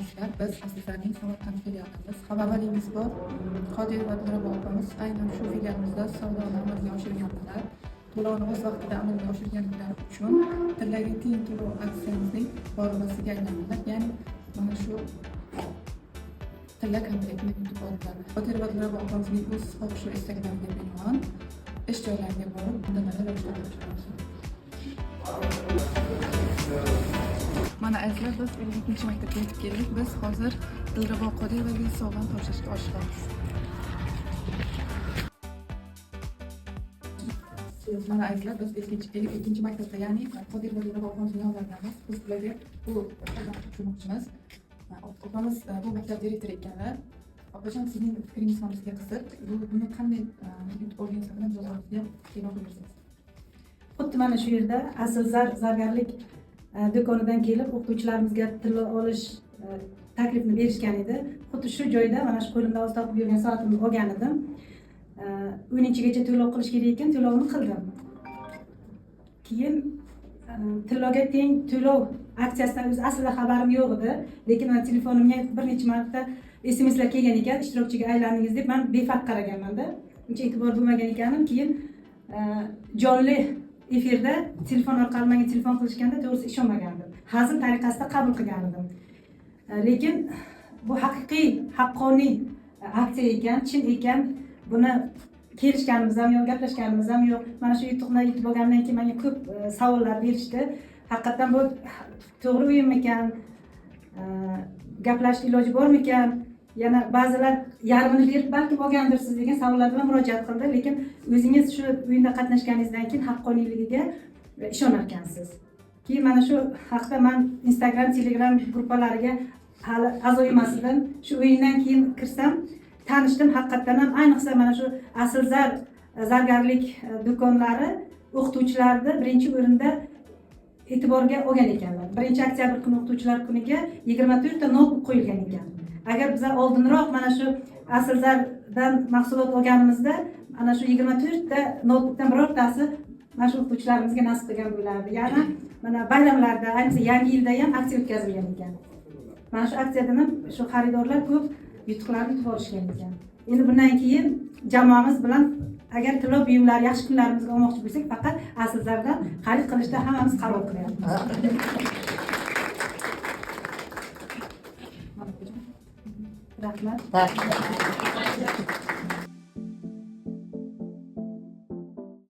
Azizalar, biz Aslizaning Samarqand filialimiz. Xabarlarimiz bor. Qodir va Dilrabo opamiz aynan shu filialimizda savdoni amalga oshirganlar, to'lovni o'z vaqtida amalga oshirganlar uchun tillagi teng to'lov aksiyamizning g'olibasiga aylandilar. Ya'ni mana shu tilla komplektni yutib oldilar. Qodir va Dilrabo opamizning o'z xohish va istaklariga binoan ish joylariga borib, tantanali ravishda topshiramiz. Mana azizlar, biz 52 maktabga yetib keldik. Biz hozir Dilrabo Qodirovaga sovg'ani topshirishga oshiqamiz. Mana azizlar, biz 52 maktabda, ya'ni Qodir va Dilrabo opamizning yonlaridamiz. Biz ularga bu sovg'ani topshirmoqchimiz. Opamiz bu maktab direktori ekanlar. Opajon, sizning fikringiz ham bizga qiziq. Buni qanday yutib olganingiz haqida bizga e'lon qilsangiz. Xuddi mana shu yerda asl zargarlik do'konidan kelib o'qituvchilarimizga tilla olish taklifini berishgan edi. Xuddi shu joyda mana shu qo'limda o'z topib yurgan soatimni olgan edim. 10-gacha to'lov qilish kerak ekan, to'lovni qildim. Keyin tilloga teng to'lov aksiyasidan o'zi aslida xabarim yo'q edi, lekin mana telefonimga bir necha marta SMSlar kelgan ekan, ishtirokchiga aylandingiz deb. Men befarq qaraganman-da. Uncha e'tibor bo'lmagan ekanim. Keyin jonli efirda telefon orqali menga telefon qilishganda to'g'risi ishonmagandim. Hazil tariqasida qabul qilgan edim. Lekin bu haqiqiy, haqqoniy aksiya ekan, chin ekan. Buni kelishganimiz ham yo'q, gaplashganimiz ham yo'q. Mana shu yutuqni yutib olgandan keyin menga ko'p savollar berishdi. Haqiqatan bu to'g'ri o'yinmikan? Gaplashishga iloji bormikan? Yana ba'zilar yarmini berib balki olgandirsiz degan savollar bilan murojaat qildi, lekin o'zingiz shu o'yinda qatnashganingizdan keyin haqqoniyligiga ishonar ekansiz. Keyin mana shu haqda men Instagram, Telegram gruppalariga hali a'zo emas edim. Shu o'yindan keyin kirsam, tanishdim. Haqiqatan ham ayniqsa mana shu asl zargarlik do'konlari o'qituvchilarni birinchi o'rinda e'tiborga olgan ekanlar. 1-oktyabr kuni o'qituvchilar kuniga 24 ta notebook qo'yilgan ekan. Agar bizlar oldinroq mana shu aslzardan mahsulot olganimizda ana shu 24 ta notebookdan birortasi mana shu o'qituvchilarimizga nasib qilgan bo'lardi. Ya'ni mana bayramlarda, ayniqsa yangi yilda ham aksiya o'tkazilgan ekan. Mana shu aksiyadan ham shu xaridorlar ko'p yutuqlarni yutib olishgan ekan. Endi bundan keyin jamoamiz bilan agar to'lov buyumlari yaxshi kunlarimizga olmoqchi bo'lsak, faqat aslzardan xarid qilishda hammamiz qabul qilyapmiz. Rahmat.